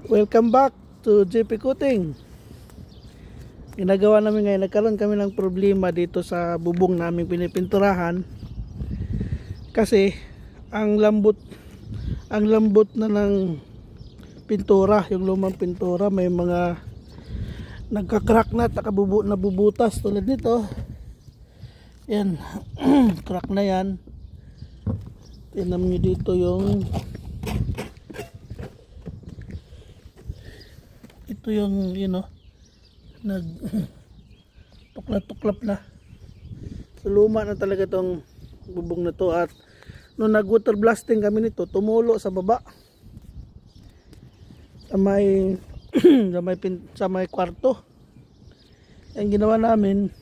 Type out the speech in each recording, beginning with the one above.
Welcome back to JP Cooting. Ginagawa namin ngayon, nagkaroon kami ng problema dito sa bubong namin pinipinturahan. Kasi ang lambot na ng pintura, yung lumang pintura, may mga nagka-crack na, nabubutas tulad nito. Yan, crack na yan. Tingnan niyo dito yung ito yung nag tuklap na. So luma na talaga tong bubong na to, at nung nag water blasting kami nito, tumulo sa baba sa may sa may kwarto. Ang ginawa namin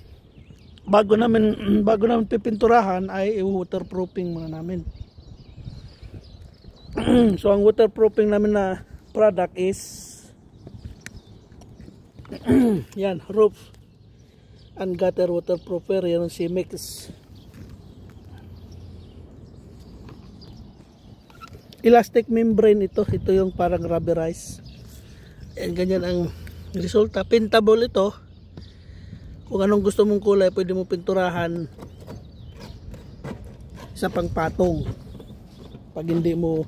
bago namin pipinturahan ay waterproofing muna namin. So ang waterproofing namin na product is yan, roof and gutter waterproofer, yan ang CMX. Elastic membrane ito yung parang rubberized. Yan, ganyan ang resulta. Pintable ito. Kung anong gusto mong kulay, pwede mo pinturahan sa pangpatong pag hindi mo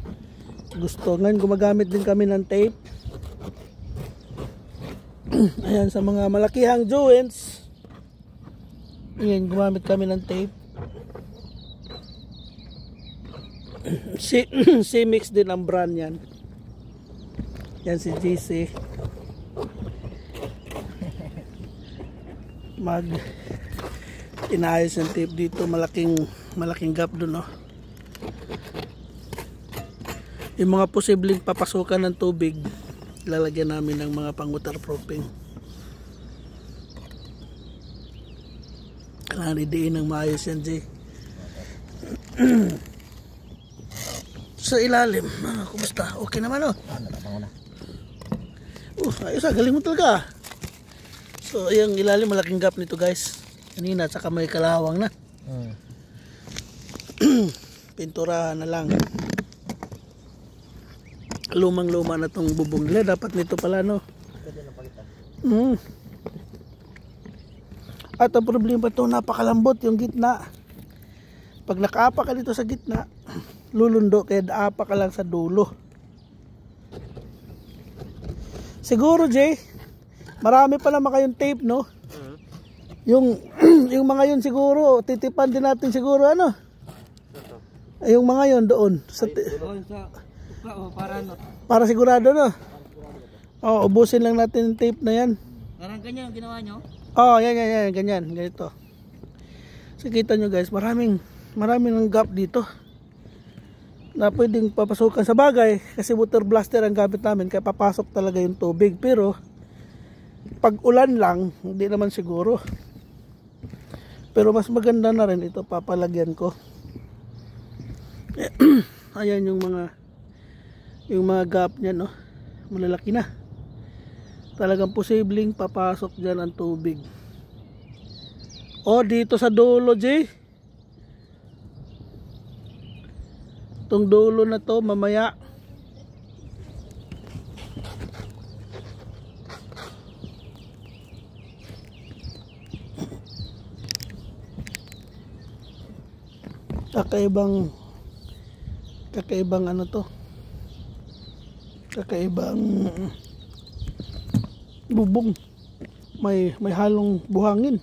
gusto. Ngayon gumagamit din kami ng tape. Ayan, sa mga malakihang joints, ayan, gumamit kami ng tape. C-Mix din ang brand yan. Yan si GC. Inayos yung tape dito, malaking gap dun, no? Yung mga posibleng papasukan ng tubig, lalagyan namin ng mga pang waterproofing. Kailangan idiin ng maayos yan, Jay. Sa ilalim, kumusta? Okay naman, oh? Ayos, galing mo talaga. So yung ilalim, malaking gap nito, guys. Kanina, saka may kalawang na. Pinturahan na lang. Lumang-luma na tong bubong nila. Dapat nito pala, no? Pwede na palitan. At ang problema ito, napakalambot yung gitna. Pag nakaapa ka dito sa gitna, lulundo, kaya daapa ka lang sa dulo. Siguro, Jay, marami pa naman kayong tape, no? Yung mga yun siguro, titipan din natin siguro, ano? Yung mga yun doon. Para sigurado, no? Ubusin lang natin yung tape na yan. Parang ganyan ang ginawa nyo? Yan, ganyan, ganito. So kita nyo, guys, maraming ng gap dito na pwedeng papasukan sa bagay, kasi water blaster ang gamit namin, kaya papasok talaga yung tubig. Pero pag ulan lang, hindi naman siguro. Pero mas maganda na rin ito, papalagyan ko. Ayan yung mga gap niya, no? Malalaki na. Talagang posibleng papasok dyan ang tubig. Dito sa dulo, Jay. Itong dulo na to, mamaya. Kakaibang ano to? Kakaibang bubong. May halong buhangin.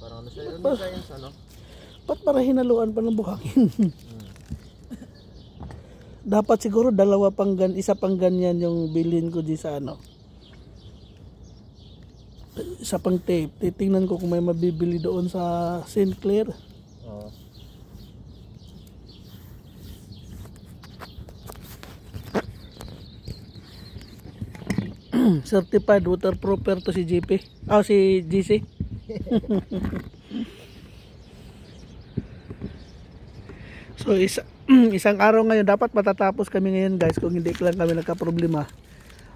Parang ano? Ba't para hinaluan pa ng buhangin? Dapat siguro isa pang ganyan yung bilhin ko di sa ano. Isa pang tape. Titingnan ko kung may mabibili doon sa Sinclair. Certified waterproofer to si GP. Si GC. So isang araw ngayon, dapat matatapos kami ngayon, guys, kung hindi lang kami nagka-problema.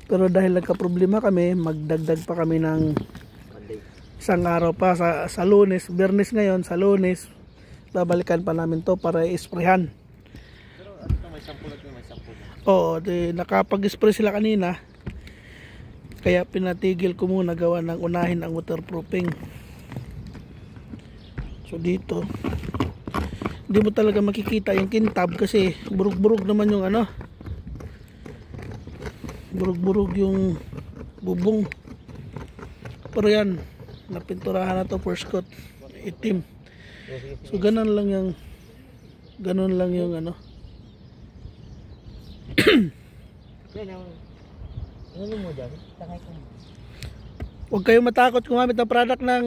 Pero dahil nagka-problema kami, magdagdag pa kami ng isang araw pa sa Lunes, Biyernes ngayon, sa Lunes babalikan pa namin to para i-sprayhan. Pero ano to, may sample at may sample. Oo, nakapag-spray sila kanina. Kaya pinatigil ko muna gawa ng unahin ang waterproofing. So dito, hindi mo talaga makikita yung kintab kasi burug-burug naman yung ano. Burug-burug yung bubong. Pero yan, napinturahan na to first coat, itim. So ganun lang yung ano. Huwag kayong matakot gumamit ng product ng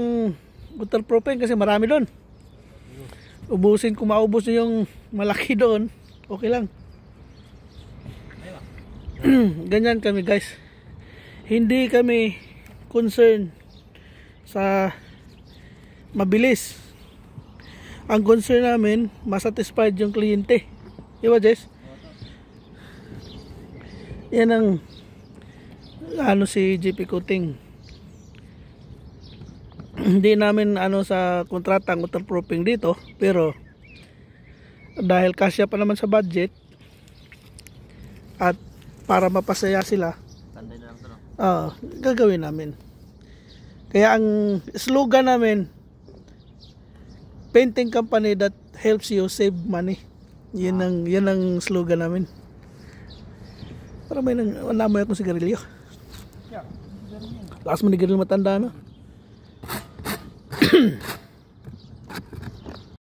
waterproofing kasi marami doon. Ubusin, kung maubos nyo yung malaki doon, okay lang. Ganyan kami guys. Hindi kami concern sa mabilis. Ang concern namin, masatisfied yung kliyente. Di ba, Jess? Yan ang ano si JP Coating. Hindi namin ano sa kontrata ang waterproofing dito, pero dahil kasya pa naman sa budget at para mapasaya sila, Tanday na lang to, no? gagawin namin. Kaya ang slogan namin, painting company that helps you save money. Yan ang slogan namin. Para may namoy akong sigarilyo. Lakas mo ni Garilyo matanda, no?